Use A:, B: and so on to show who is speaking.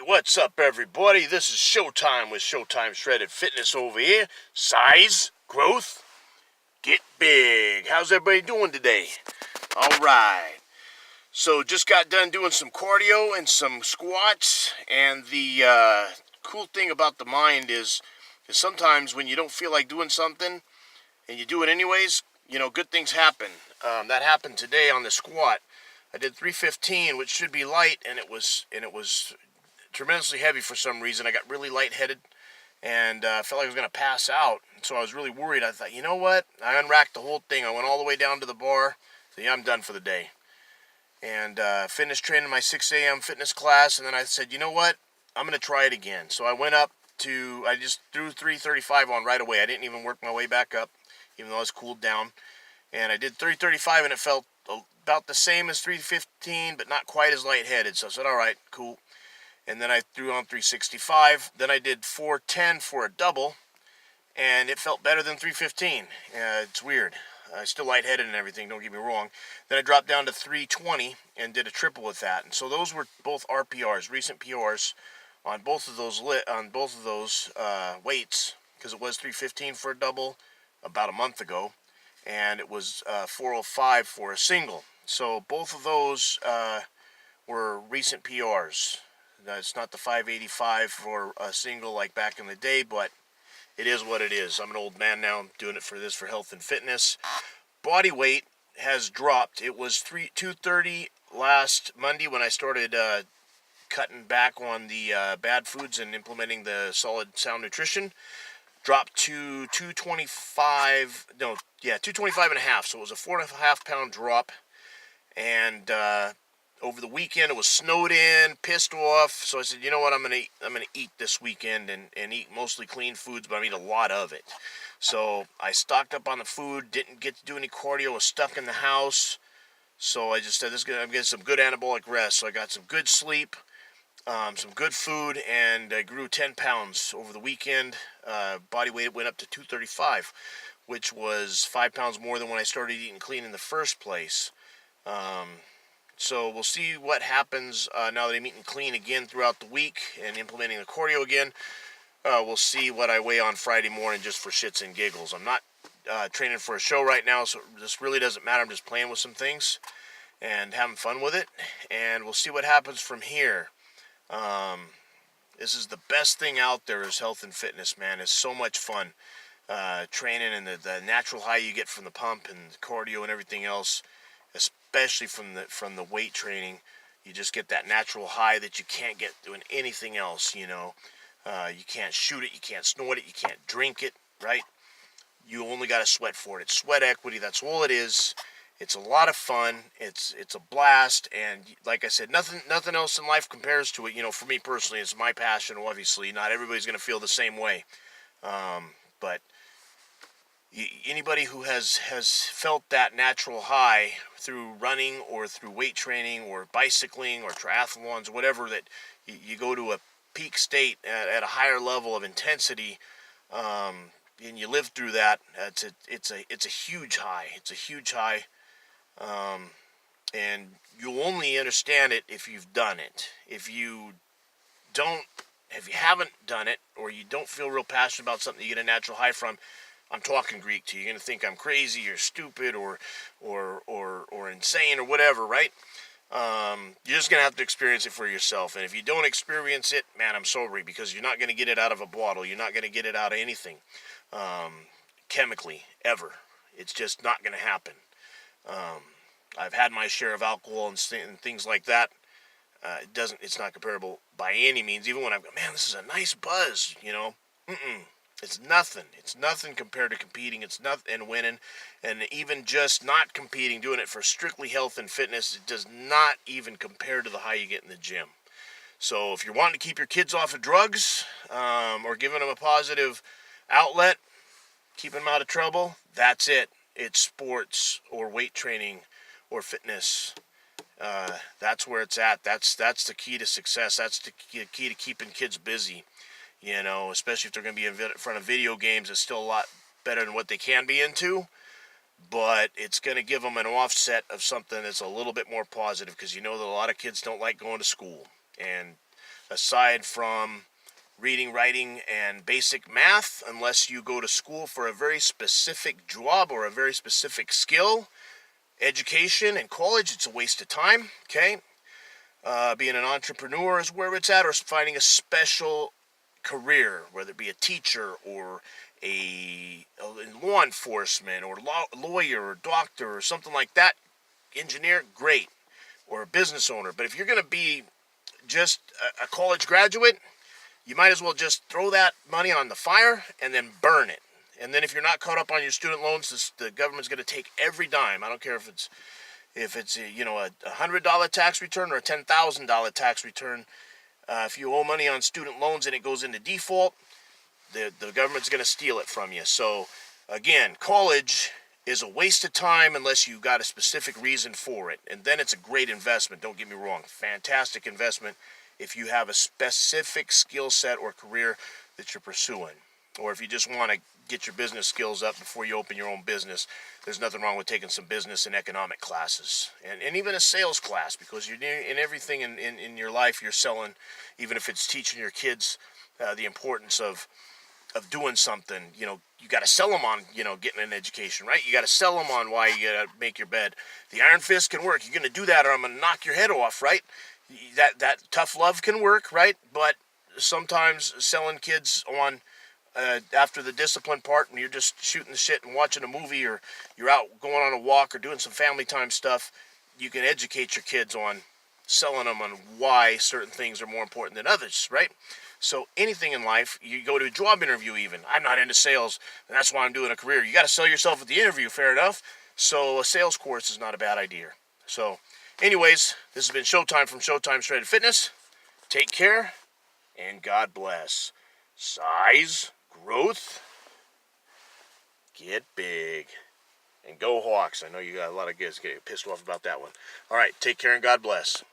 A: What's up, everybody? This is Showtime with Showtime Shredded Fitness over here. Size, growth, get big. How's everybody doing today? All right. So just got done doing some cardio and some squats, and the cool thing about the mind is sometimes when you don't feel like doing something and you do it anyways, good things happen. That happened today on the squat. I did 315, which should be light, and it was tremendously heavy for some reason. I got really lightheaded and felt like I was going to pass out. So I was really worried. I thought, you know what? I unracked the whole thing. I went all the way down to the bar. So yeah, I'm done for the day. And finished training my 6 a.m. fitness class. And then I said, you know what? I'm going to try it again. So I went up to, I just threw 335 on right away. I didn't even work my way back up, even though I was cooled down. And I did 335 and it felt about the same as 315, but not quite as lightheaded. So I said, all right, cool. And then I threw on 365. Then I did 410 for a double, and it felt better than 315. It's weird. Still lightheaded and everything, don't get me wrong. Then I dropped down to 320 and did a triple with that. And so those were both RPRs, recent PRs on both of those weights, because it was 315 for a double about a month ago, and it was 405 for a single. So both of those were recent PRs. It's not the 585 for a single like back in the day, but it is what it is. I'm an old man now. I'm doing it for health and fitness. Body weight has dropped. It was 230 last Monday when I started cutting back on the bad foods and implementing the solid sound nutrition. Dropped to 225. 225 and a half. So it was a 4.5 pound drop. And over the weekend, it was snowed in, pissed off. So I said, you know what, I'm gonna eat this weekend and eat mostly clean foods, but I eat a lot of it. So I stocked up on the food, didn't get to do any cardio, was stuck in the house. So I just said, I'm getting some good anabolic rest. So I got some good sleep, some good food, and I grew 10 pounds over the weekend. Body weight went up to 235, which was 5 pounds more than when I started eating clean in the first place. So we'll see what happens now that I'm eating clean again throughout the week and implementing the cardio again. We'll see what I weigh on Friday morning just for shits and giggles. I'm not training for a show right now, so this really doesn't matter. I'm just playing with some things and having fun with it. And we'll see what happens from here. This is the best thing out there is health and fitness, man. It's so much fun. Training and the natural high you get from the pump and the cardio and everything else. Especially from the weight training, you just get that natural high that you can't get doing anything else. You can't shoot it, you can't snort it, you can't drink it, right? You only got to sweat for it. It's sweat equity. That's all it is. It's a lot of fun. It's a blast, and like I said, nothing else in life compares to it. For me personally, it's my passion. Obviously, not everybody's going to feel the same way, but. Anybody who has felt that natural high through running or through weight training or bicycling or triathlons, whatever, that you go to a peak state at a higher level of intensity, and you live through that, it's a huge high. It's a huge high, and you'll only understand it if you've done it. If you haven't done it, or you don't feel real passionate about something you get a natural high from, I'm talking Greek to you. You're going to think I'm crazy or stupid or insane or whatever, right? You're just going to have to experience it for yourself. And if you don't experience it, man, I'm sorry, because you're not going to get it out of a bottle. You're not going to get it out of anything chemically, ever. It's just not going to happen. I've had my share of alcohol and things like that. It's not comparable by any means. Even when I go, man, this is a nice buzz, It's nothing. It's nothing compared to competing. It's nothing and winning. And even just not competing, doing it for strictly health and fitness, it does not even compare to the high you get in the gym. So if you're wanting to keep your kids off of drugs, or giving them a positive outlet, keeping them out of trouble, that's it. It's sports or weight training or fitness. That's where it's at. That's the key to success. That's the key to keeping kids busy. Especially if they're going to be in front of video games, it's still a lot better than what they can be into. But it's going to give them an offset of something that's a little bit more positive, because that a lot of kids don't like going to school. And aside from reading, writing, and basic math, unless you go to school for a very specific job or a very specific skill. Education and college, it's a waste of time, okay? Being an entrepreneur is where it's at, or finding a special career, whether it be a teacher or in law enforcement or lawyer or doctor or something like that. Engineer, great, or a business owner. But if you're going to be just a college graduate, you might as well just throw that money on the fire and then burn it. And then if you're not caught up on your student loans, the government's going to take every dime. I don't care if it's a $100 tax return or a $10,000 tax return. If you owe money on student loans and it goes into default, the government's going to steal it from you. So again, college is a waste of time unless you got a specific reason for it. And then it's a great investment. Don't get me wrong. Fantastic investment if you have a specific skill set or career that you're pursuing. Or if you just want to get your business skills up before you open your own business, there's nothing wrong with taking some business and economic classes. And even a sales class, because you're in everything in your life you're selling, even if it's teaching your kids the importance of doing something. You got to sell them on, getting an education, right? You got to sell them on why you got to make your bed. The iron fist can work. You're going to do that or I'm going to knock your head off, right? That tough love can work, right? But sometimes selling kids on after the discipline part, and you're just shooting the shit and watching a movie, or you're out going on a walk or doing some family time stuff, you can educate your kids on selling them on why certain things are more important than others, right? So anything in life, you go to a job interview even. I'm not into sales, and that's why I'm doing a career. You got to sell yourself at the interview, fair enough. So a sales course is not a bad idea. So anyways, this has been Showtime from Showtime Shredded Fitness. Take care, and God bless. Size, growth, get big, and go Hawks. I know you got a lot of kids getting pissed off about that one. All right, take care and God bless.